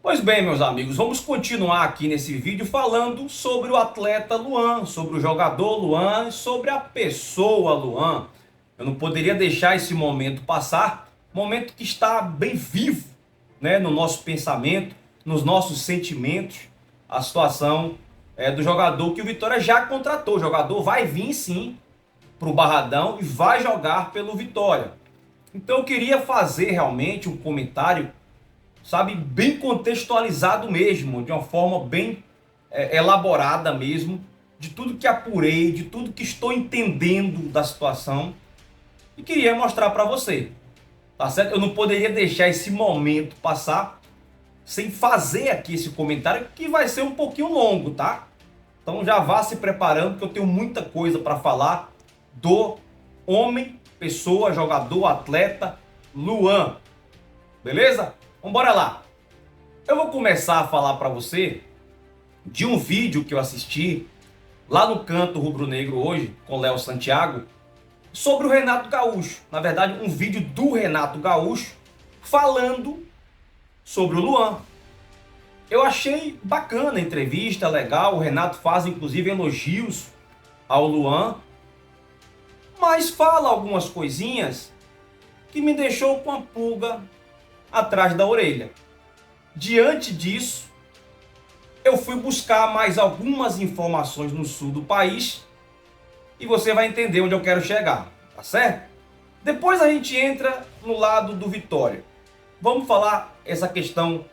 Pois bem, meus amigos, vamos continuar aqui nesse vídeo falando sobre o atleta Luan, sobre o jogador Luan e sobre a pessoa Luan. Eu não poderia deixar esse momento passar, momento que está bem vivo, né, no nosso pensamento, nos nossos sentimentos, a situação do jogador que o Vitória já contratou. O jogador vai vir sim para o Barradão e vai jogar pelo Vitória. Então eu queria fazer realmente um comentário, sabe, bem contextualizado mesmo, de uma forma bem elaborada mesmo, de tudo que apurei, de tudo que estou entendendo da situação e queria mostrar para você, tá certo? Eu não poderia deixar esse momento passar sem fazer aqui esse comentário que vai ser um pouquinho longo, tá? Então já vá se preparando que eu tenho muita coisa para falar do homem, pessoa, jogador, atleta Luan, beleza? Vamos lá. Eu vou começar a falar para você de um vídeo que eu assisti lá no Canto Rubro-Negro hoje, com Léo Santiago, sobre o Renato Gaúcho. Na verdade, um vídeo do Renato Gaúcho falando sobre o Luan. Eu achei bacana a entrevista, legal. O Renato faz inclusive elogios ao Luan, mas fala algumas coisinhas que me deixou com a pulga atrás da orelha. Diante disso, eu fui buscar mais algumas informações no sul do país e você vai entender onde eu quero chegar, tá certo? Depois a gente entra no lado do Vitória. Vamos falar essa questão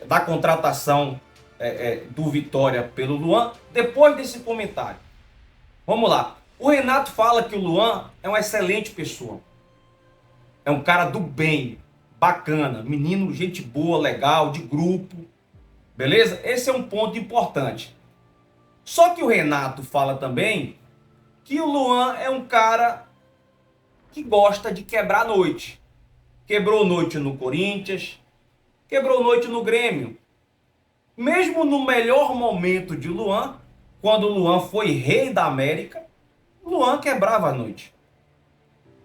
da contratação do Vitória pelo Luan depois desse comentário. Vamos lá. O Renato fala que o Luan é uma excelente pessoa. É um cara do bem, bacana, menino, gente boa, legal, de grupo, beleza? Esse é um ponto importante. Só que o Renato fala também que o Luan é um cara que gosta de quebrar noite. Quebrou noite no Corinthians, quebrou noite no Grêmio. Mesmo no melhor momento de Luan, quando o Luan foi rei da América, o Luan quebrava a noite.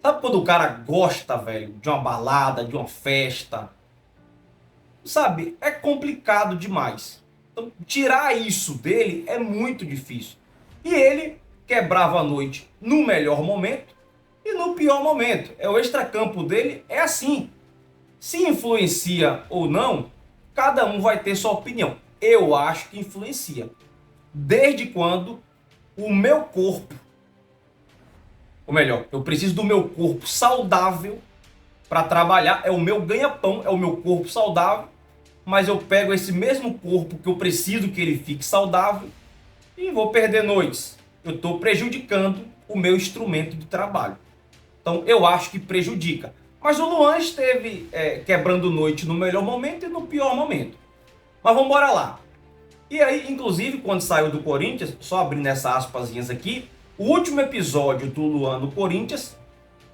Sabe quando o cara gosta, velho, de uma balada, de uma festa? Sabe, é complicado demais. Então, tirar isso dele é muito difícil. E ele quebrava a noite no melhor momento e no pior momento. O extracampo dele é assim. Se influencia ou não, cada um vai ter sua opinião. Eu acho que influencia. Desde quando o meu corpo, ou melhor, eu preciso do meu corpo saudável para trabalhar, é o meu ganha-pão, é o meu corpo saudável, mas eu pego esse mesmo corpo que eu preciso que ele fique saudável e vou perder noites. Eu estou prejudicando o meu instrumento de trabalho. Então eu acho que prejudica. Mas o Luan esteve quebrando noite no melhor momento e no pior momento. Mas vamos embora lá. E aí, inclusive, quando saiu do Corinthians, só abrindo essas aspasinhas aqui, o último episódio do Luan no Corinthians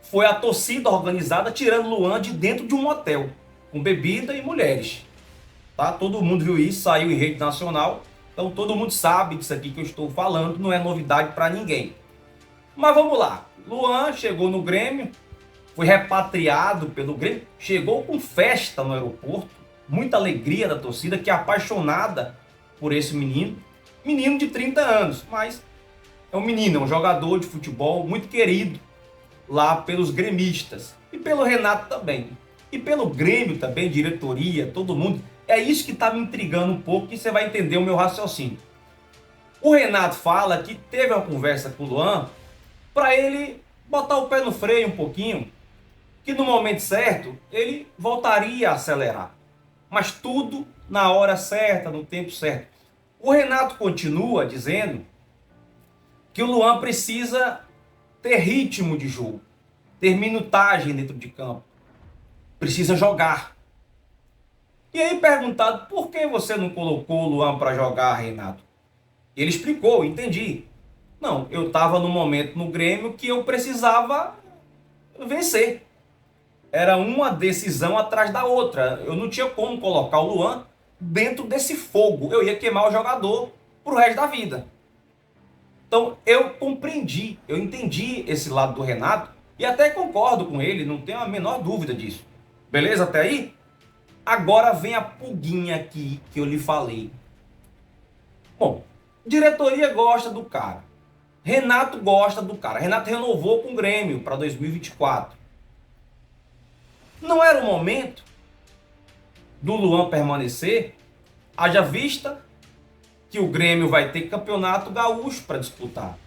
foi a torcida organizada tirando o Luan de dentro de um motel, com bebida e mulheres. Tá? Todo mundo viu isso, saiu em rede nacional, então todo mundo sabe disso aqui que eu estou falando, não é novidade para ninguém. Mas vamos lá, Luan chegou no Grêmio, foi repatriado pelo Grêmio, chegou com festa no aeroporto, muita alegria da torcida que é apaixonada por esse menino de 30 anos, mas é um menino, é um jogador de futebol muito querido lá pelos gremistas e pelo Renato também. E pelo Grêmio também, diretoria, todo mundo. É isso que está me intrigando um pouco e você vai entender o meu raciocínio. O Renato fala que teve uma conversa com o Luan para ele botar o pé no freio um pouquinho, que no momento certo ele voltaria a acelerar. Mas tudo na hora certa, no tempo certo. O Renato continua dizendo que o Luan precisa ter ritmo de jogo, ter minutagem dentro de campo, precisa jogar. E aí perguntado, por que você não colocou o Luan para jogar, Renato? Ele explicou, entendi. Não, eu estava no momento no Grêmio que eu precisava vencer. Era uma decisão atrás da outra. Eu não tinha como colocar o Luan dentro desse fogo. Eu ia queimar o jogador pro resto da vida. Então eu compreendi, eu entendi esse lado do Renato e até concordo com ele, não tenho a menor dúvida disso. Beleza até aí? Agora vem a pulguinha aqui que eu lhe falei. Bom, diretoria gosta do cara. Renato gosta do cara. Renato renovou com o Grêmio para 2024. Não era o momento do Luan permanecer? Haja vista que o Grêmio vai ter campeonato gaúcho para disputar.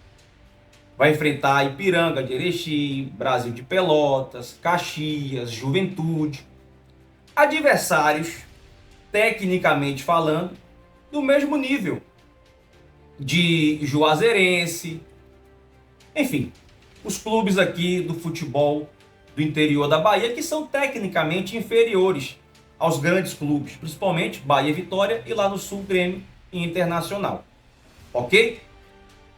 Vai enfrentar Ipiranga de Erechim, Brasil de Pelotas, Caxias, Juventude. Adversários, tecnicamente falando, do mesmo nível de Juazeirense. Enfim, os clubes aqui do futebol do interior da Bahia que são tecnicamente inferiores aos grandes clubes, principalmente Bahia e Vitória e lá no sul Grêmio e Internacional. Ok?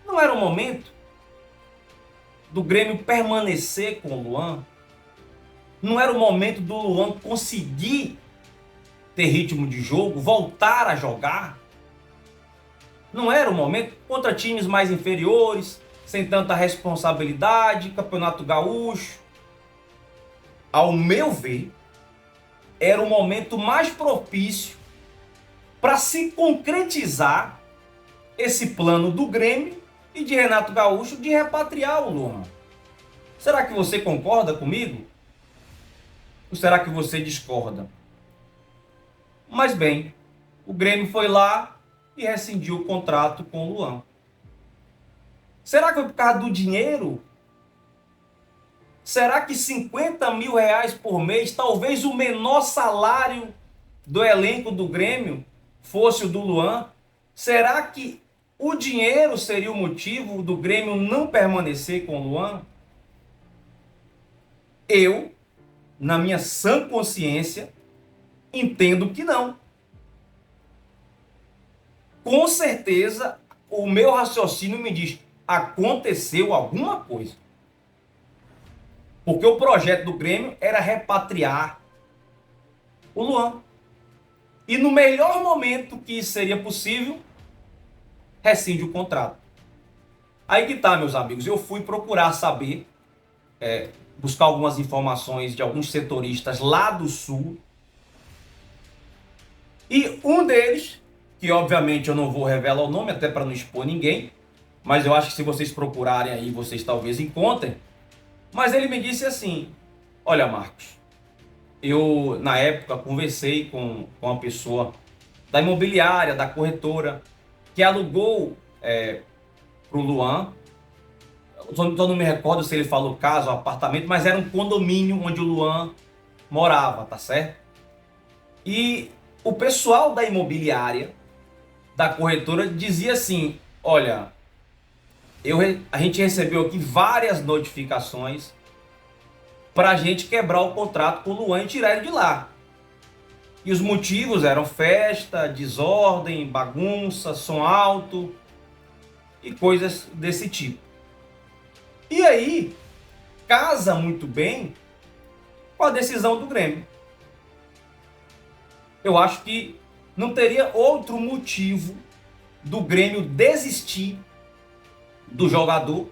Não era o momento do Grêmio permanecer com o Luan? Não era o momento do Luan conseguir ter ritmo de jogo, voltar a jogar? Não era o momento contra times mais inferiores, sem tanta responsabilidade, Campeonato Gaúcho? Ao meu ver, era o momento mais propício para se concretizar esse plano do Grêmio e de Renato Gaúcho de repatriar o Luan. Será que você concorda comigo? Ou será que você discorda? Mas bem, o Grêmio foi lá e rescindiu o contrato com o Luan. Será que foi por causa do dinheiro? Será que 50 mil reais por mês, talvez o menor salário do elenco do Grêmio, fosse o do Luan? Será que o dinheiro seria o motivo do Grêmio não permanecer com o Luan? Eu, na minha sã consciência, entendo que não. Com certeza, o meu raciocínio me diz: aconteceu alguma coisa. Porque o projeto do Grêmio era repatriar o Luan. E no melhor momento que isso seria possível, rescinde o contrato. Aí que tá, meus amigos, eu fui procurar saber, buscar algumas informações de alguns setoristas lá do Sul. E um deles, que obviamente eu não vou revelar o nome, até para não expor ninguém, mas eu acho que se vocês procurarem aí, vocês talvez encontrem. Mas ele me disse assim: olha, Marcos, eu na época conversei com uma pessoa da imobiliária, da corretora, que alugou para o Luan. Só não me recordo se ele falou casa ou apartamento, mas era um condomínio onde o Luan morava, tá certo? E o pessoal da imobiliária, da corretora, dizia assim: olha, a gente recebeu aqui várias notificações para a gente quebrar o contrato com o Luan e tirar ele de lá. E os motivos eram festa, desordem, bagunça, som alto e coisas desse tipo. E aí, casa muito bem com a decisão do Grêmio. Eu acho que não teria outro motivo do Grêmio desistir do jogador,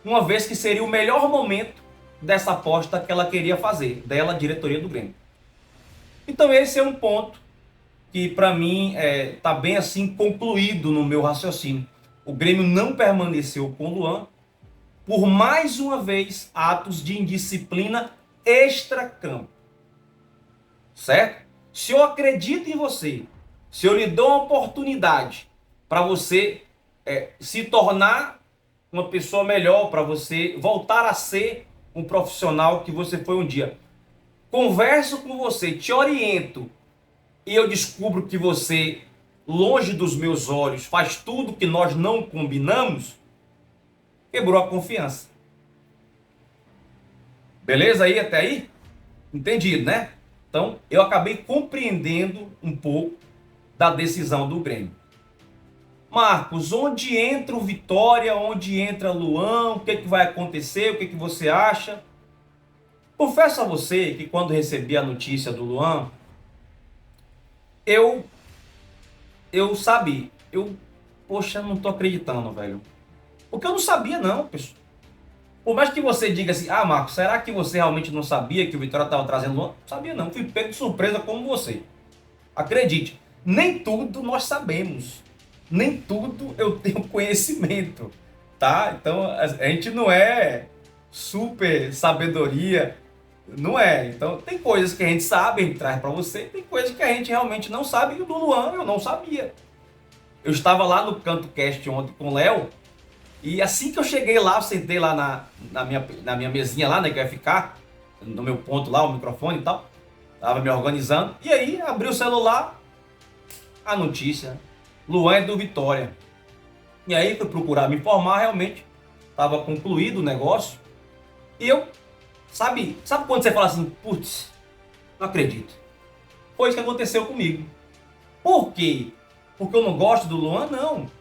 uma vez que seria o melhor momento dessa aposta que ela queria fazer, dela, a diretoria do Grêmio. Então esse é um ponto que para mim está bem assim concluído no meu raciocínio. O Grêmio não permaneceu com o Luan por mais uma vez atos de indisciplina extra-campo. Certo? Se eu acredito em você, se eu lhe dou uma oportunidade para você se tornar uma pessoa melhor, para você voltar a ser um profissional que você foi um dia, converso com você, te oriento, e eu descubro que você, longe dos meus olhos, faz tudo que nós não combinamos, quebrou a confiança. Beleza aí até aí? Entendido, né? Então, eu acabei compreendendo um pouco da decisão do Grêmio. Marcos, onde entra o Vitória, onde entra Luan, o que vai acontecer, o que você acha? Confesso a você que quando recebi a notícia do Luan, eu sabia, poxa, não tô acreditando, velho. Porque eu não sabia não, pessoal. Por mais que você diga assim, ah, Marcos, será que você realmente não sabia que o Vitória estava trazendo Luan? Não sabia não, fui pego de surpresa como você. Acredite, nem tudo nós sabemos. Nem tudo eu tenho conhecimento, tá? Então a gente não é super sabedoria, não é. Então tem coisas que a gente sabe, a gente traz para você, tem coisas que a gente realmente não sabe, e o do Luan eu não sabia. Eu estava lá no Canto Cast ontem com o Léo, e assim que eu cheguei lá, eu sentei lá na minha mesinha lá, né, que ia ficar, no meu ponto lá, o microfone e tal, tava me organizando, e aí abri o celular, a notícia, Luan é do Vitória. E aí fui procurar me informar, realmente, estava concluído o negócio, e eu, sabe quando você fala assim, putz, não acredito. Foi isso que aconteceu comigo. Por quê? Porque eu não gosto do Luan? Não.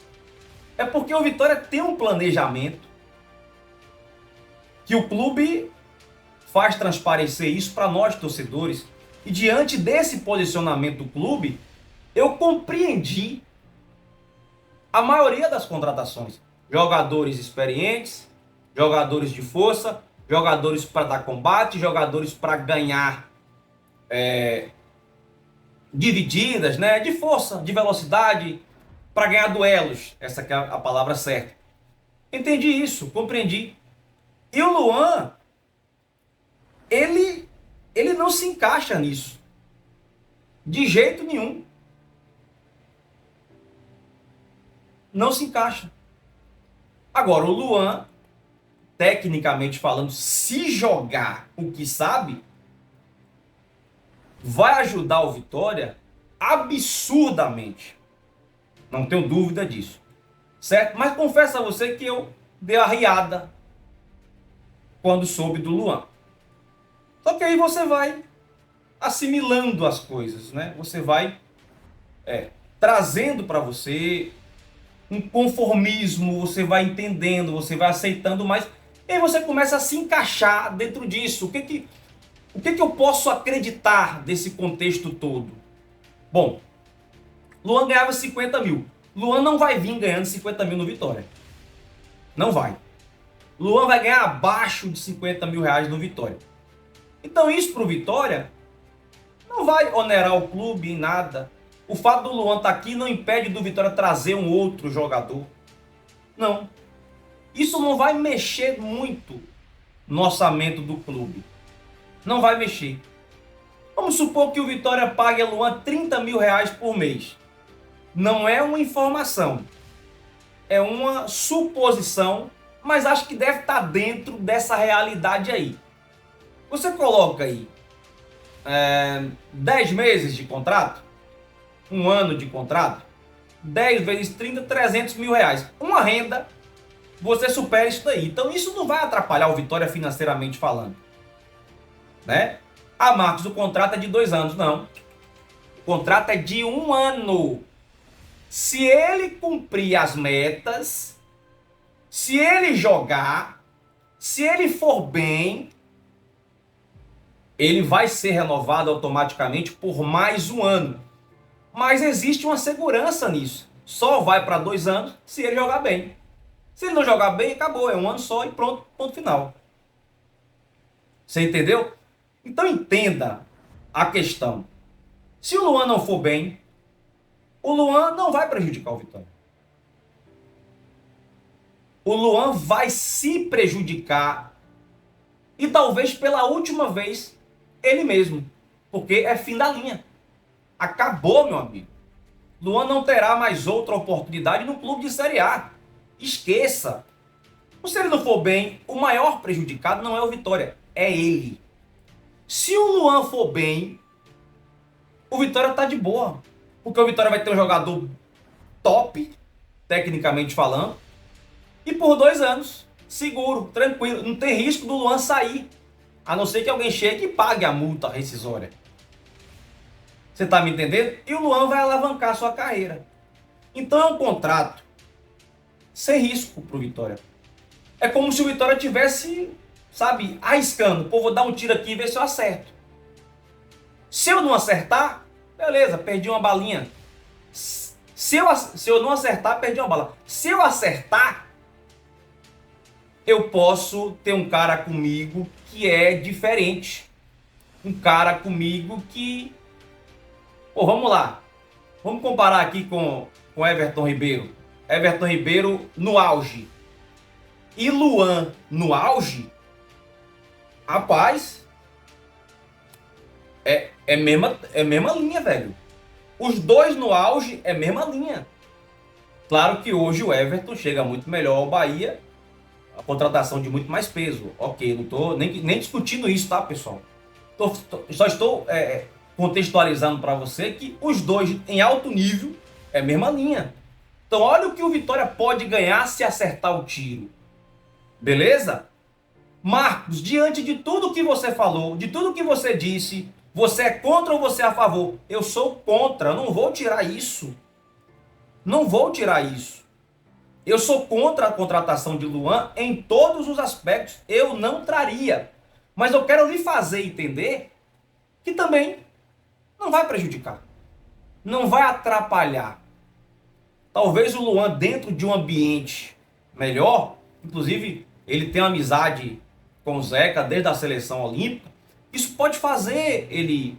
É porque o Vitória tem um planejamento que o clube faz transparecer isso para nós torcedores. E diante desse posicionamento do clube, eu compreendi a maioria das contratações. Jogadores experientes, jogadores de força, jogadores para dar combate, jogadores para ganhar divididas, né? De força, de velocidade, para ganhar duelos. Essa que é a palavra certa. Entendi isso, compreendi. E o Luan, ele não se encaixa nisso. De jeito nenhum. Não se encaixa. Agora, o Luan, tecnicamente falando, se jogar o que sabe, vai ajudar o Vitória absurdamente. Não tenho dúvida disso. Certo? Mas confesso a você que eu dei a riada quando soube do Luan. Só que aí você vai assimilando as coisas, né? Você vai trazendo para você um conformismo, você vai entendendo, você vai aceitando mais, e aí você começa a se encaixar dentro disso. O que eu posso acreditar desse contexto todo? Bom, Luan ganhava 50 mil. Luan não vai vir ganhando 50 mil no Vitória. Não vai. Luan vai ganhar abaixo de 50 mil reais no Vitória. Então isso pro Vitória não vai onerar o clube em nada. O fato do Luan estar aqui não impede do Vitória trazer um outro jogador. Não. Isso não vai mexer muito no orçamento do clube. Não vai mexer. Vamos supor que o Vitória pague a Luan 30 mil reais por mês. Não é uma informação. É uma suposição, mas acho que deve estar dentro dessa realidade aí. Você coloca aí 10 meses de contrato, um ano de contrato, 10 vezes 30, 300 mil reais. Uma renda, você supera isso daí. Então isso não vai atrapalhar o Vitória financeiramente falando. Né? Ah, Marcos, o contrato é de 2 anos. Não. O contrato é de 1 ano. Se ele cumprir as metas, se ele jogar, se ele for bem, ele vai ser renovado automaticamente por mais 1 ano. Mas existe uma segurança nisso. Só vai para 2 anos se ele jogar bem. Se ele não jogar bem, acabou. É 1 ano só e pronto, ponto final. Você entendeu? Então entenda a questão. Se o Luan não for bem, o Luan não vai prejudicar o Vitória. O Luan vai se prejudicar e talvez pela última vez ele mesmo. Porque é fim da linha. Acabou, meu amigo. Luan não terá mais outra oportunidade no clube de Série A. Esqueça. Se ele não for bem, o maior prejudicado não é o Vitória, é ele. Se o Luan for bem, o Vitória tá de boa. Porque o Vitória vai ter um jogador top, tecnicamente falando, e por 2 anos, seguro, tranquilo. Não tem risco do Luan sair. A não ser que alguém chegue e pague a multa rescisória. Você tá me entendendo? E o Luan vai alavancar a sua carreira. Então é um contrato sem risco pro Vitória. É como se o Vitória tivesse, sabe, arriscando. Pô, vou dar um tiro aqui e ver se eu acerto. Se eu não acertar, beleza, perdi uma balinha. Se eu não acertar, perdi uma bala. Se eu acertar, eu posso ter um cara comigo que é diferente. Um cara comigo que... Pô, vamos lá. Vamos comparar aqui com Everton Ribeiro. Everton Ribeiro no auge. E Luan no auge. Rapaz, é mesma linha, velho. Os dois no auge é mesma linha. Claro que hoje o Everton chega muito melhor ao Bahia. A contratação de muito mais peso. Ok, não estou nem discutindo isso, tá, pessoal? Só estou contextualizando para você que os dois em alto nível é a mesma linha. Então olha o que o Vitória pode ganhar se acertar o tiro. Beleza? Marcos, diante de tudo que você falou, de tudo que você disse, você é contra ou você é a favor? Eu sou contra, eu não vou tirar isso. Não vou tirar isso. Eu sou contra a contratação de Luan em todos os aspectos. Eu não traria. Mas eu quero lhe fazer entender que também não vai prejudicar. Não vai atrapalhar. Talvez o Luan, dentro de um ambiente melhor, inclusive ele tem uma amizade com o Zeca desde a seleção olímpica, isso pode fazer ele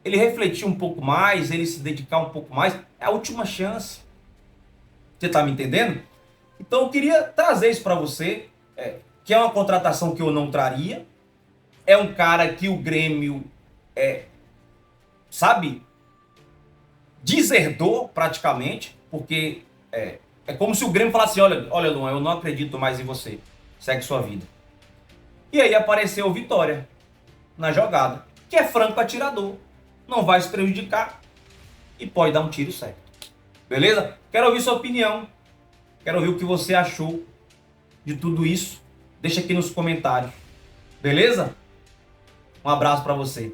refletir um pouco mais, ele se dedicar um pouco mais. É a última chance. Você está me entendendo? Então eu queria trazer isso para você, que é uma contratação que eu não traria. É um cara que o Grêmio, sabe, deserdou praticamente, porque é como se o Grêmio falasse assim, olha Luan, eu não acredito mais em você, segue sua vida. E aí apareceu o Vitória na jogada, que é franco atirador, não vai se prejudicar e pode dar um tiro certo. Beleza? Quero ouvir sua opinião, quero ouvir o que você achou de tudo isso. Deixa aqui nos comentários. Beleza? Um abraço para você.